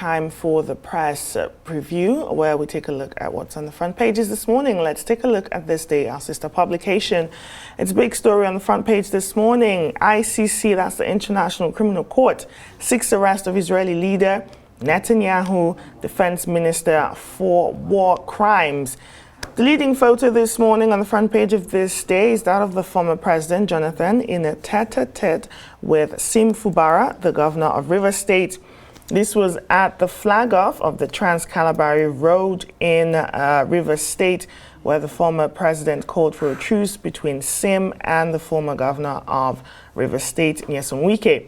time for the press preview, where we take a look at what's on the front pages this morning. Let's take a look at This Day, our sister publication. It's a big story on the front page this morning. ICC, that's the International Criminal Court, seeks arrest of Israeli leader Netanyahu, defense minister, for war crimes. The leading photo this morning on the front page of This Day is that of the former president, Jonathan, in a tete-a-tete with Sim Fubara, the governor of Rivers State. This was at the flag-off of the Trans-Calabari Road in Rivers State, where the former president called for a truce between Sim and the former governor of Rivers State, Nyesom Wike.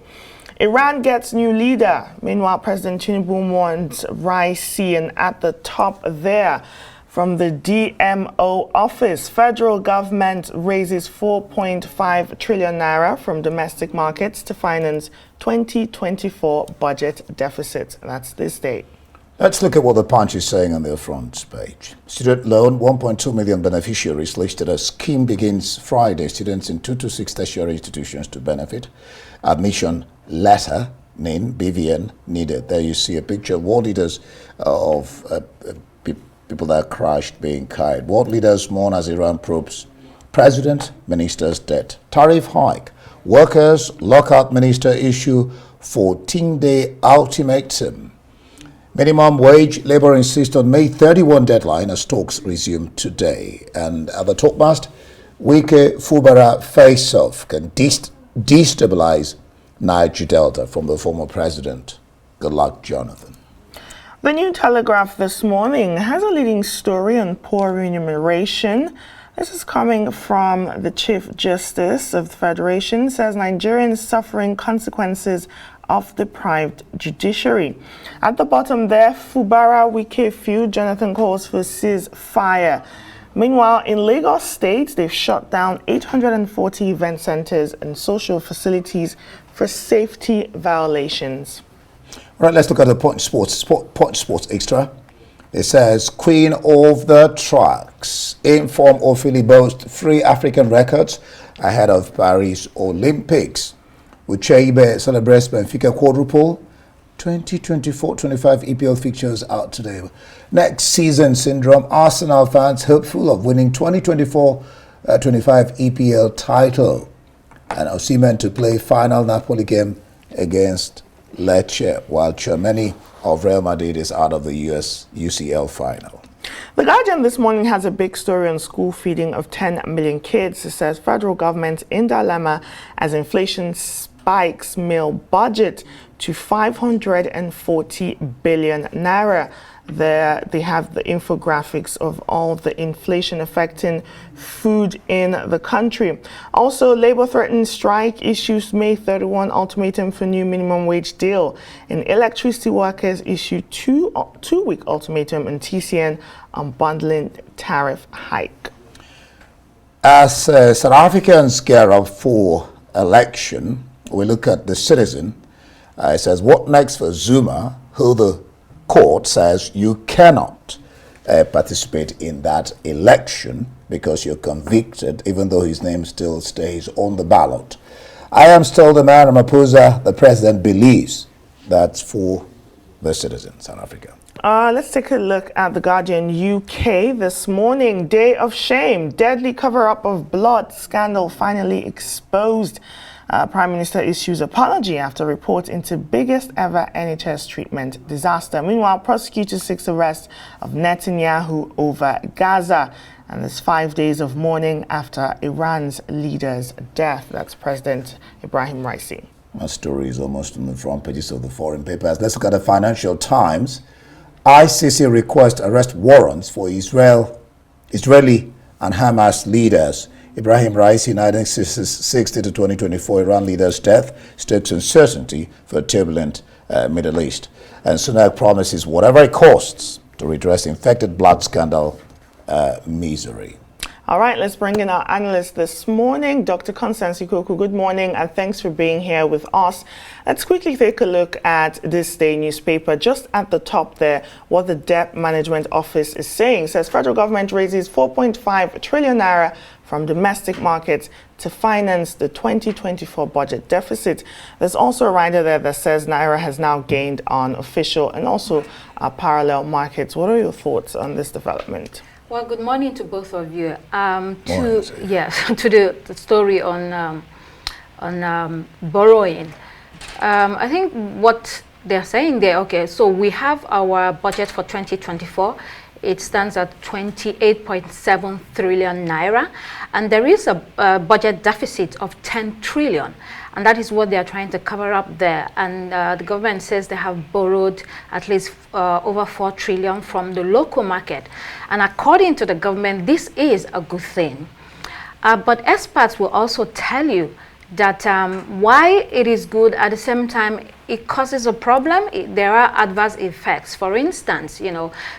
Iran gets new leader. Meanwhile, President Tinubu wants Raisi, and at the top there, from the DMO office, federal government raises 4.5 trillion naira from domestic markets to finance 2024 budget deficit. That's This Day. Let's look at what the Punch is saying on their front page. Student loan, 1.2 million beneficiaries listed as scheme begins Friday. Students in 2 to 6 tertiary institutions to benefit. Admission letter, NIN, BVN, needed. There you see a picture of world leaders of people that crashed being carried. World leaders mourn as Iran probes president, minister's death. Tariff hike. Workers lockout minister issue 14-day ultimatum. Minimum wage. Labour insists on May 31 deadline as talks resume today. And at the talkmast, Wike Fubara face-off can destabilize Niger Delta from the former president. Good luck, Jonathan. The New Telegraph this morning has a leading story on poor remuneration. This is coming from the Chief Justice of the Federation, says Nigerians suffering consequences of deprived judiciary. At the bottom there, Fubara Wike feud, Jonathan calls for ceasefire. Meanwhile, in Lagos State, they've shut down 840 event centers and social facilities for safety violations. Right, let's look at the Point Sports Extra. It says, Queen of the Tracks. Inform Ophélie boasts 3 African records ahead of Paris Olympics. Ucheibe celebrates Benfica quadruple. 2024-25 EPL fixtures out today. Next season syndrome. Arsenal fans hopeful of winning 2024-25 EPL title. And Osimhen to play final Napoli game against Lecce, while Tchouaméni of Real Madrid is out of the US UCL final. The Guardian this morning has a big story on school feeding of 10 million kids. It says federal government in dilemma as inflation spikes meal budget to 540 billion naira. There they have the infographics of all the inflation affecting food in the country. Also, Labour threatens strike, issues May 31 ultimatum for new minimum wage deal. And electricity workers issue two-week ultimatum in TCN on bundling tariff hike. As South Africans gear up for election, we look at the Citizen. It says, what next for Zuma, who the court says you cannot participate in that election because you're convicted, even though his name still stays on the ballot. I am still the man, Ramaphosa, the president believes. That's for the Citizen, South Africa. Let's take a look at The Guardian UK this morning. Day of shame. Deadly cover-up of blood scandal finally exposed. Prime Minister issues apology after report into biggest ever NHS treatment disaster. Meanwhile, prosecutors seek arrest of Netanyahu over Gaza. And there's 5 days of mourning after Iran's leader's death. That's President Ibrahim Raisi. My story is almost on the front pages of the foreign papers. Let's look at the Financial Times. ICC requests arrest warrants for Israeli and Hamas leaders. Ibrahim Raisi, 1960 to 2024, Iran leader's death, stokes uncertainty for a turbulent Middle East. And Sunak promises whatever it costs to redress infected blood scandal misery. All right, let's bring in our analyst this morning, Dr. Constance Ikoku. Good morning, and thanks for being here with us. Let's quickly take a look at This Day newspaper. Just at the top there, what the Debt Management Office is saying. It says federal government raises 4.5 trillion naira from domestic markets to finance the 2024 budget deficit. There's also a rider there that says Naira has now gained on official and also parallel markets. What are your thoughts on this development? Well, good morning to both of you. To the story on borrowing. I think what they're saying there, okay, so we have our budget for 2024. It stands at 28.7 trillion naira, and there is a budget deficit of 10 trillion, and that is what they are trying to cover up there. And the government says they have borrowed at least over 4 trillion from the local market, and according to the government, this is a good thing. But experts will also tell you that why it is good, at the same time it causes a problem. There are adverse effects. For instance,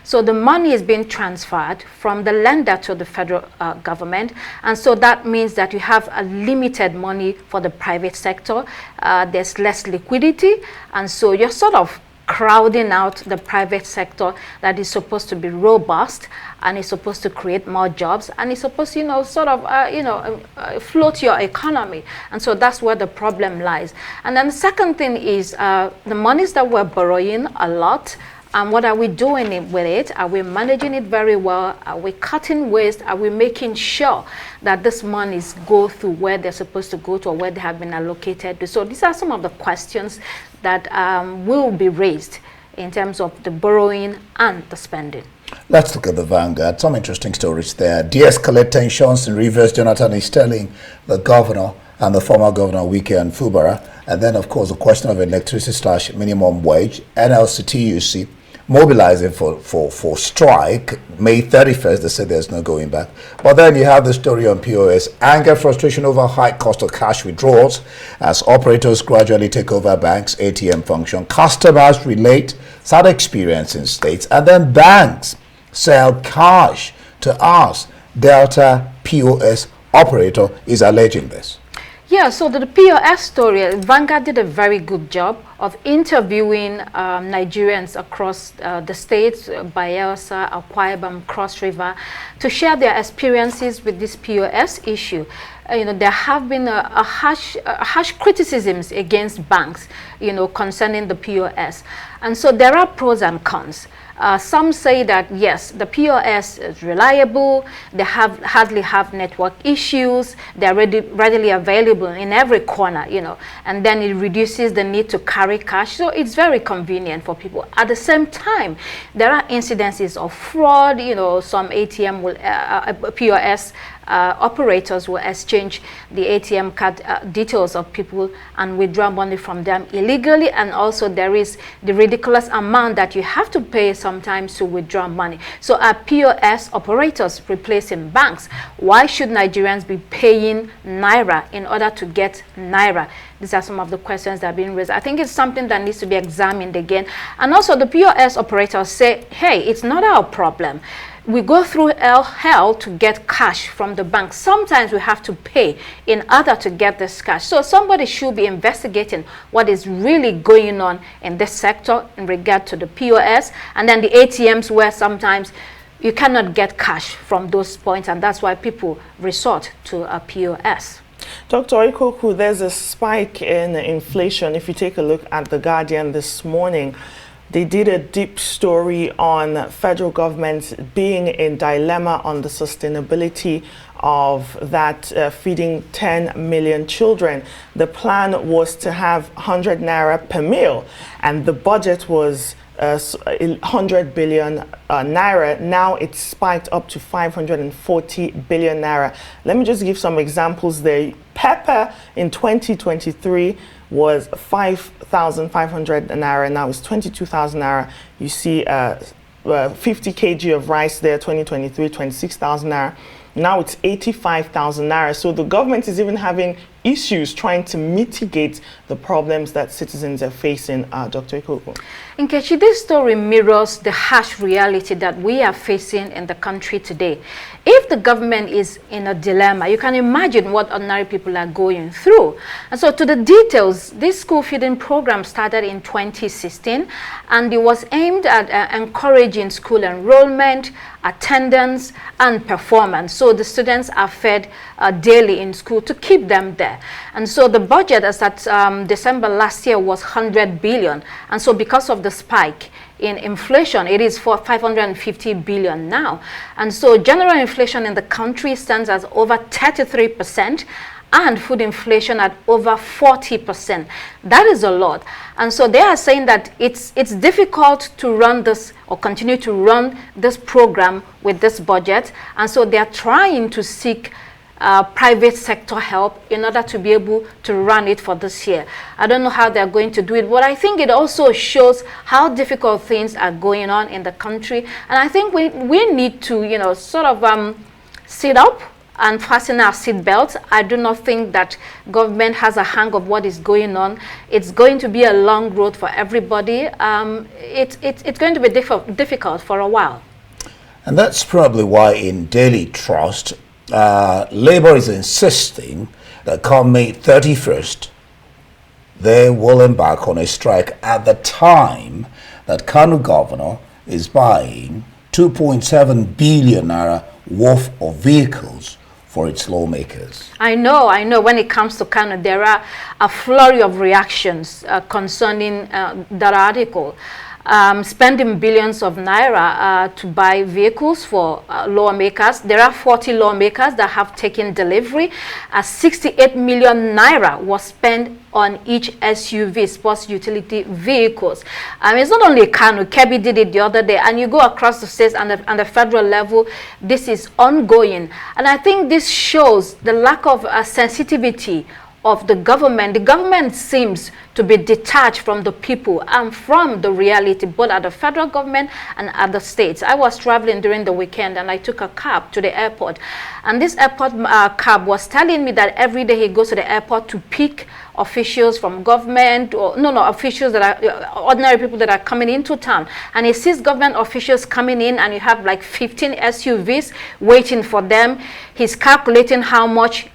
so the money is being transferred from the lender to the federal government, and so that means that you have a limited money for the private sector. There's less liquidity, and so you're sort of crowding out the private sector that is supposed to be robust and is supposed to create more jobs and is supposed to, float your economy. And so that's where the problem lies. And then the second thing is the monies that we're borrowing a lot. And what are we doing with it? Are we managing it very well? Are we cutting waste? Are we making sure that these monies go through where they're supposed to go to or where they have been allocated to? So these are some of the questions that will be raised in terms of the borrowing and the spending. Let's look at the Vanguard. Some interesting stories there. De-escalate tensions in Rivers. Jonathan is telling the governor and the former governor, Wike and Fubara. And then, of course, the question of electricity / minimum wage. NLC-TUC mobilizing for strike May 31st. They said there's no going back. But then you have the story on POS. Anger, frustration over high cost of cash withdrawals as operators gradually take over banks' ATM function. Customers relate sad experience in states. And then banks sell cash to us. Delta POS operator is alleging this. Yeah, so the POS story, Vanguard did a very good job of interviewing Nigerians across the states, Bayelsa, Akwa Ibom, Cross River, to share their experiences with this POS issue. There have been harsh criticisms against banks, concerning the POS. And so there are pros and cons. Some say that, yes, the POS is reliable, they hardly have network issues, they're readily available in every corner, and then it reduces the need to carry cash, so it's very convenient for people. At the same time, there are incidences of fraud, some ATM will, POS operators will exchange the ATM card details of people and withdraw money from them illegally, and also there is the ridiculous amount that you have to pay sometimes to withdraw money. So are POS operators replacing banks? Why should Nigerians be paying Naira in order to get Naira? These are some of the questions that are being raised. I think it's something that needs to be examined again. And also the POS operators say, hey, it's not our problem. We go through hell to get cash from the bank. Sometimes we have to pay in order to get this cash. So somebody should be investigating what is really going on in this sector in regard to the POS and then the ATMs, where sometimes you cannot get cash from those points, and that's why people resort to a POS. Dr. Ikoku, there's a spike in inflation. If you take a look at The Guardian this morning, they did a deep story on federal government being in dilemma on the sustainability of that feeding 10 million children. The plan was to have 100 naira per meal, and the budget was 100 billion naira. Now it's spiked up to 540 billion naira. Let me just give some examples there. Pepper in 2023 was 5,500 naira. Now it's 22,000 naira. You see 50 kg of rice there, 2023, 26,000 naira. Now it's 85,000 naira. So the government is even having issues trying to mitigate the problems that citizens are facing, Dr. Ikoko? Nkechi, this story mirrors the harsh reality that we are facing in the country today. If the government is in a dilemma, you can imagine what ordinary people are going through. And so to the details, this school feeding program started in 2016, and it was aimed at encouraging school enrollment, attendance, and performance. So the students are fed daily in school to keep them there. And so the budget as at December last year was 100 billion. And so because of the spike in inflation, it is for 550 billion now. And so general inflation in the country stands at over 33%, and food inflation at over 40%. That is a lot. And so they are saying that it's difficult to run this or continue to run this program with this budget. And so they are trying to seek private sector help in order to be able to run it for this year. I don't know how they're going to do it, but I think it also shows how difficult things are going on in the country. And I think we need to, you know, sort of sit up and fasten our seat belts. I do not think that government has a hang of what is going on. It's going to be a long road for everybody. It's going to be difficult for a while. And that's probably why in Daily Trust, Labour is insisting that come May 31st, they will embark on a strike at the time that Kano governor is buying 2.7 billion naira worth of vehicles for its lawmakers. I know. When it comes to Kano, there are a flurry of reactions concerning that article. Spending billions of naira to buy vehicles for lawmakers. There are 40 lawmakers that have taken delivery. 68 million naira was spent on each SUV, sports utility vehicles. It's not only Kano, Kebbi did it the other day, and you go across the states and the federal level, this is ongoing. And I think this shows the lack of sensitivity of the government. The government seems to be detached from the people and from the reality, both at the federal government and at the states. I was traveling during the weekend and I took a cab to the airport, and this airport cab was telling me that every day he goes to the airport to pick officials from government, or officials that are ordinary people that are coming into town, and he sees government officials coming in and you have like 15 SUVs waiting for them. He's calculating how much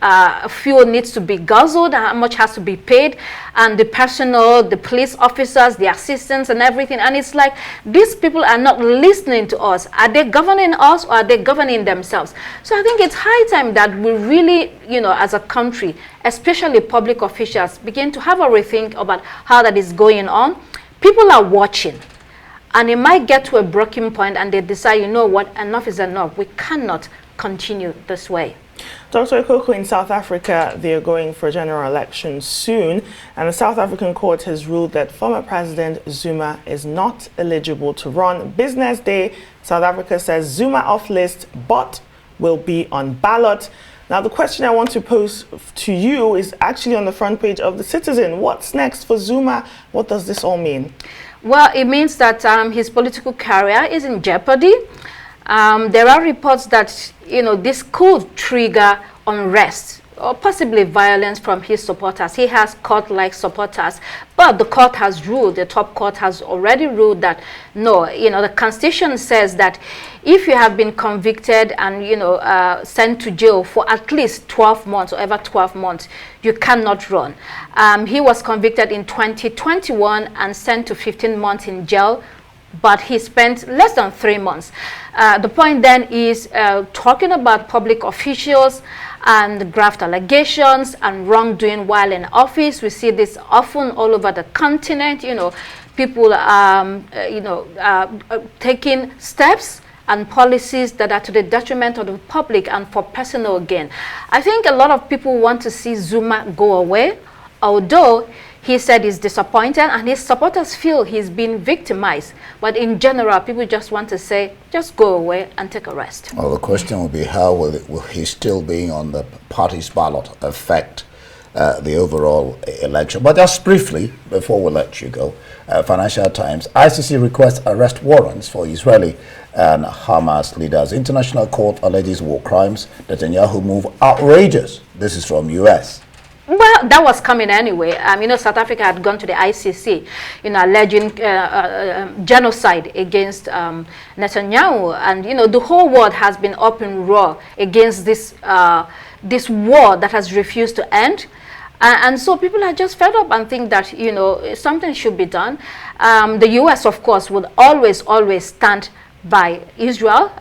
fuel needs to be guzzled, how much has to be paid, and the personnel, the police officers, the assistants and everything. And it's like, these people are not listening to us. Are they governing us, or are they governing themselves? So I think it's high time that we really, as a country, especially public officials, begin to have a rethink about how that is going on. People are watching, and it might get to a breaking point and they decide, you know what, enough is enough. We cannot continue this way. Dr. Ikoko, in South Africa, they are going for a general election soon, and the South African court has ruled that former President Zuma is not eligible to run. Business Day, South Africa says Zuma off list, but will be on ballot. Now, the question I want to pose to you is actually on the front page of The Citizen. What's next for Zuma? What does this all mean? Well, it means that his political career is in jeopardy. There are reports that, this could trigger unrest or possibly violence from his supporters. He has court-like supporters, but the court has ruled, the top court has already ruled that no, the Constitution says that if you have been convicted and, sent to jail for at least 12 months or over 12 months, you cannot run. He was convicted in 2021 and sent to 15 months in jail, but he spent less than 3 months. The point then is talking about public officials and graft allegations and wrongdoing while in office. We see this often all over the continent. People taking steps and policies that are to the detriment of the public and for personal gain. I think a lot of people want to see Zuma go away, although he said he's disappointed and his supporters feel he's been victimized. But in general, people just want to say, just go away and take a rest. Well, the question will be, how will he still being on the party's ballot affect the overall election? But just briefly, before we let you go, Financial Times, ICC requests arrest warrants for Israeli and Hamas leaders. International Court alleges war crimes. Netanyahu move outrageous. This is from US. Well, that was coming anyway. You know, South Africa had gone to the ICC, you know, alleging genocide against Netanyahu, and you know, the whole world has been up in roar against this this war that has refused to end. And so people are just fed up and think that, you know, something should be done. The US, of course, would always stand by Israel.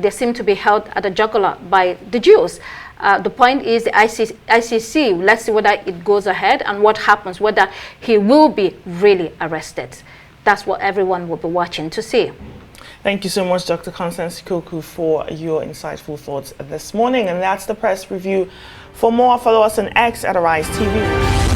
They seem to be held at the jugular by the Jews. The point is the ICC, let's see whether it goes ahead and what happens, whether he will be really arrested. That's what everyone will be watching to see. Thank you so much, Dr. Constance Ikoku, for your insightful thoughts this morning. And that's the press review. For more, follow us on X at Arise TV.